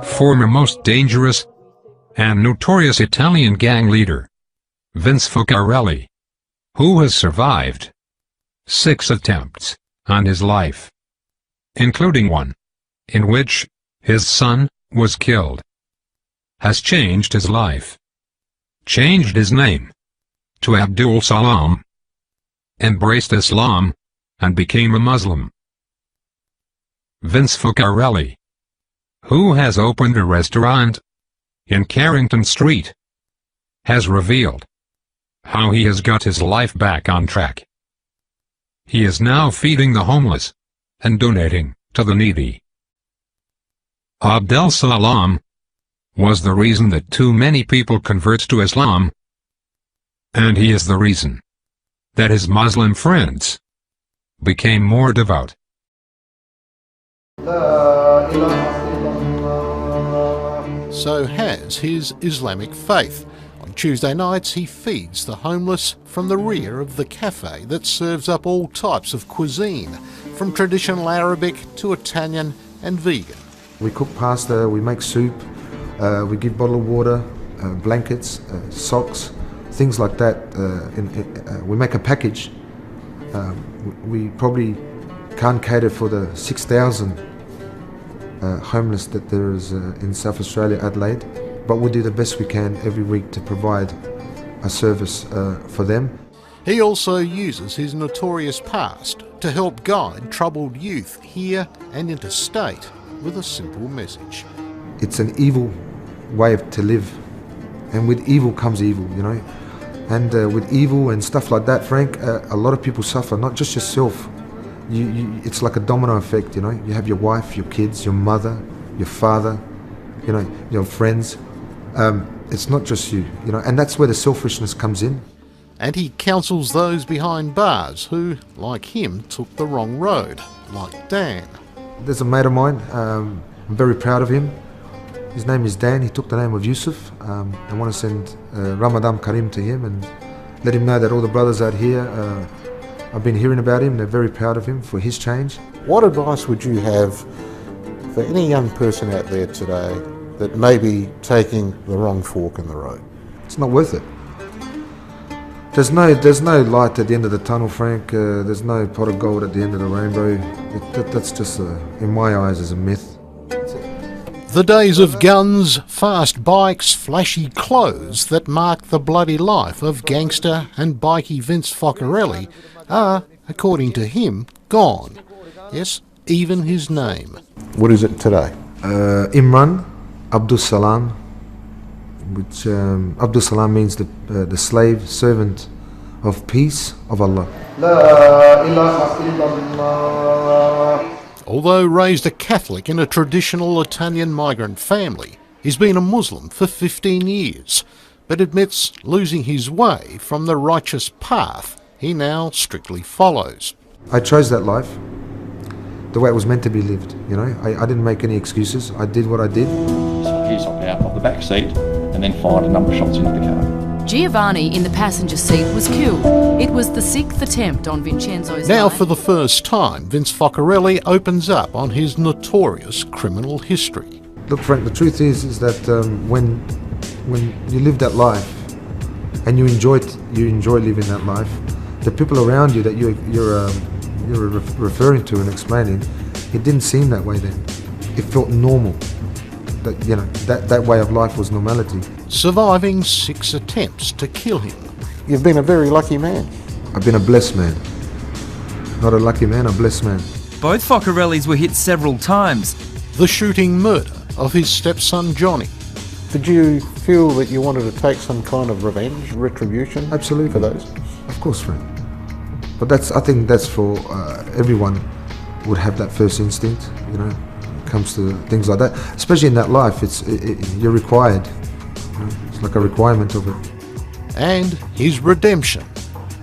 former most dangerous and notorious Italian gang leader, Vince Focarelli, who has survived 6 attempts on his life, including one in which his son was killed, has changed his life, changed his name to Abdul Salam, embraced Islam, and became a Muslim. Vince Focarelli, who has opened a restaurant in Carrington Street, has revealed how he has got his life back on track. He is now feeding the homeless and donating to the needy. Abdel Salam was the reason that too many people convert to Islam, and he is the reason that his Muslim friends became more devout. So has his Islamic faith. On Tuesday nights he feeds the homeless from the rear of the cafe that serves up all types of cuisine, from traditional Arabic to Italian and vegan. We cook pasta, we make soup, we give bottled water, blankets, socks, things like that. We make a package. We probably can't cater for the 6,000 homeless that there is in South Australia, Adelaide, but we do the best we can every week to provide a service for them. He also uses his notorious past to help guide troubled youth here and interstate with a simple message. It's an evil way to live, and with evil comes evil, you know. And with evil and stuff like that, Frank, a lot of people suffer, not just yourself. It's like a domino effect, you know. You have your wife, your kids, your mother, your father, you know, your friends. It's not just you, you know, and that's where the selfishness comes in. And he counsels those behind bars who, like him, took the wrong road, like Dan. There's a mate of mine, I'm very proud of him. His name is Dan, he took the name of Yusuf. I want to send Ramadan Karim to him and let him know that all the brothers out here, I've been hearing about him, they're very proud of him for his change. What advice would you have for any young person out there today that may be taking the wrong fork in the road? It's not worth it. There's no light at the end of the tunnel, Frank. There's no pot of gold at the end of the rainbow. That's just, in my eyes, is a myth. The days of guns, fast bikes, flashy clothes that marked the bloody life of gangster and bikie Vince Focarelli are, according to him, gone. Yes, even his name. What is it today? Imran Abdul Salam, which Abdul Salam means the slave servant of peace of Allah. La ilaha illallah. Although raised a Catholic in a traditional Italian migrant family, he's been a Muslim for 15 years, but admits losing his way from the righteous path he now strictly follows. I chose that life the way it was meant to be lived, you know. I didn't make any excuses. I did what I did. He hopped out of the back seat and then fired a number of shots into the car. Giovanni in the passenger seat was killed. It was the 6th attempt on Vincenzo's Now life. for the first time, Vince Focarelli opens up on his notorious criminal history. Look, Frank, the truth is that when you live that life and you enjoy living that life, the people around you that you're referring to and explaining, it didn't seem that way then. It felt normal. That, you know, that way of life was normality. Surviving 6 attempts to kill him. You've been a very lucky man. I've been a blessed man. Not a lucky man, a blessed man. Both Focarellis were hit several times. The shooting murder of his stepson Johnny. Did you feel that you wanted to take some kind of revenge, retribution? Absolutely. For those? Of course, Frank. But I think that's for everyone would have that first instinct, you know. Comes to things like that, especially in that life, you're required. You know, it's like a requirement of it. And his redemption.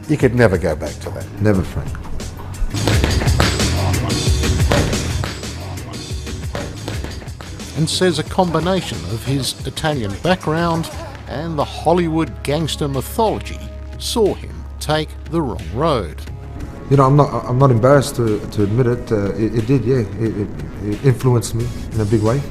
You could never go back to that. Never, Frank. And says a combination of his Italian background and the Hollywood gangster mythology saw him take the wrong road. You know, I'm not embarrassed to admit it. It did, yeah. It influenced me in a big way.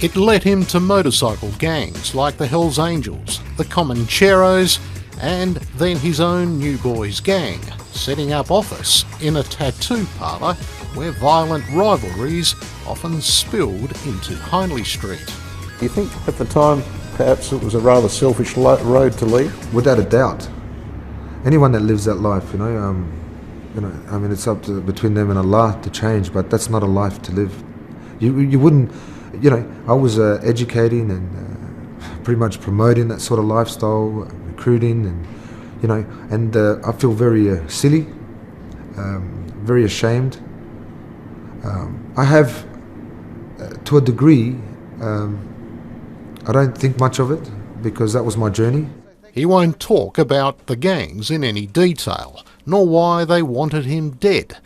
It led him to motorcycle gangs like the Hells Angels, the Comancheros, and then his own New Boys gang, setting up office in a tattoo parlour where violent rivalries often spilled into Hindley Street. Do you think at the time perhaps it was a rather selfish road to lead? Without a doubt. Anyone that lives that life, I mean, it's up to between them and Allah to change, but that's not a life to live. You wouldn't, I was educating and pretty much promoting that sort of lifestyle, recruiting, and I feel very silly, very ashamed. I have, to a degree, I don't think much of it because that was my journey. He won't talk about the gangs in any detail, nor why they wanted him dead.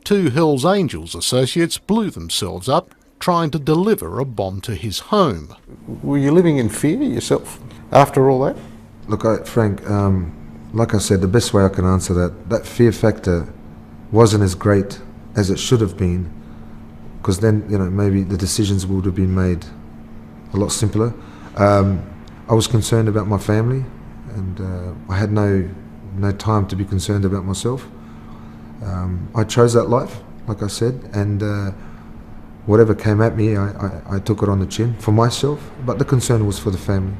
2 Hells Angels associates blew themselves up trying to deliver a bomb to his home. Were you living in fear yourself after all that? Look, Frank, like I said, the best way I can answer that fear factor wasn't as great as it should have been, because then, maybe the decisions would have been made a lot simpler. I was concerned about my family, and I had no time to be concerned about myself. I chose that life, like I said, and whatever came at me, I took it on the chin for myself, but the concern was for the family.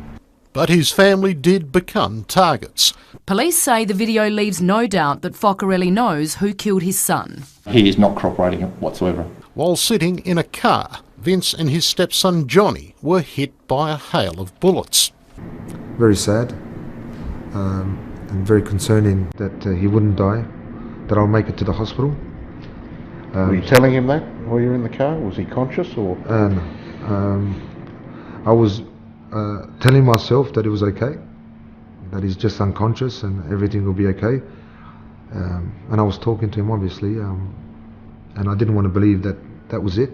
But his family did become targets. Police say the video leaves no doubt that Focarelli knows who killed his son. He is not cooperating whatsoever. While sitting in a car, Vince and his stepson Johnny were hit by a hail of bullets. Very sad, and very concerning that he wouldn't die, that I'll make it to the hospital. Were you telling him that while you were in the car? Was he conscious or? No. I was telling myself that it was okay, that he's just unconscious and everything will be okay. And I was talking to him, obviously, and I didn't want to believe that that was it.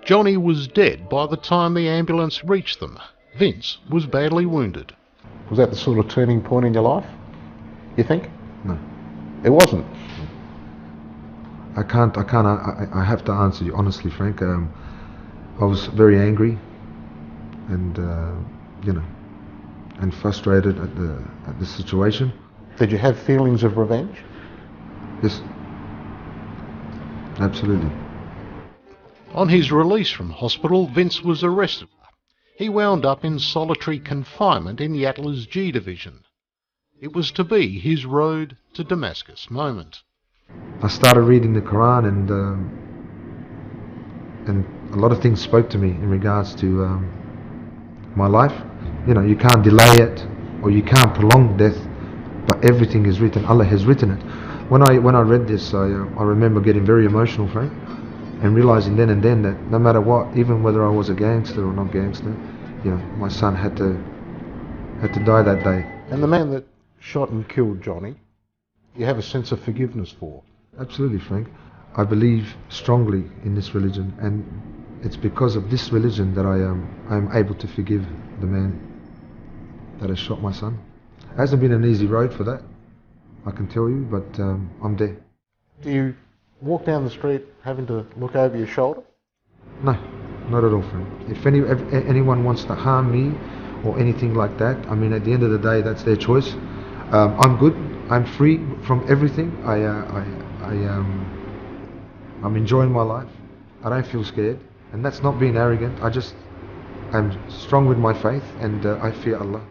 Johnny was dead by the time the ambulance reached them. Vince was badly wounded. Was that the sort of turning point in your life, you think? No. It wasn't? I have to answer you honestly, Frank. I was very angry and, and frustrated at the situation. Did you have feelings of revenge? Yes. Absolutely. On his release from hospital, Vince was arrested. He wound up in solitary confinement in Yatla's G Division. It was to be his road to Damascus moment. I started reading the Quran, and a lot of things spoke to me in regards to my life. You can't delay it, or you can't prolong death, but everything is written. Allah has written it. When I read this, I remember getting very emotional, Frank, and realizing then and then that no matter what, even whether I was a gangster or not gangster, my son had to die that day. And the man that shot and killed Johnny, you have a sense of forgiveness for? Absolutely, Frank. I believe strongly in this religion, and it's because of this religion that I am able to forgive the man that has shot my son. It hasn't been an easy road for that, I can tell you, but I'm there. Do you walk down the street having to look over your shoulder? No, not at all, Frank. If anyone wants to harm me or anything like that, I mean, at the end of the day, that's their choice. I'm good. I'm free from everything. I'm enjoying my life. I don't feel scared, and that's not being arrogant. I'm strong with my faith, and I fear Allah.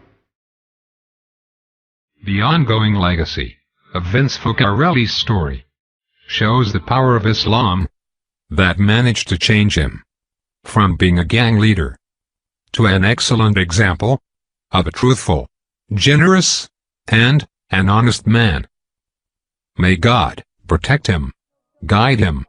The ongoing legacy of Vince Focarelli's story shows the power of Islam that managed to change him from being a gang leader to an excellent example of a truthful, generous, and an honest man. May God protect him, guide him,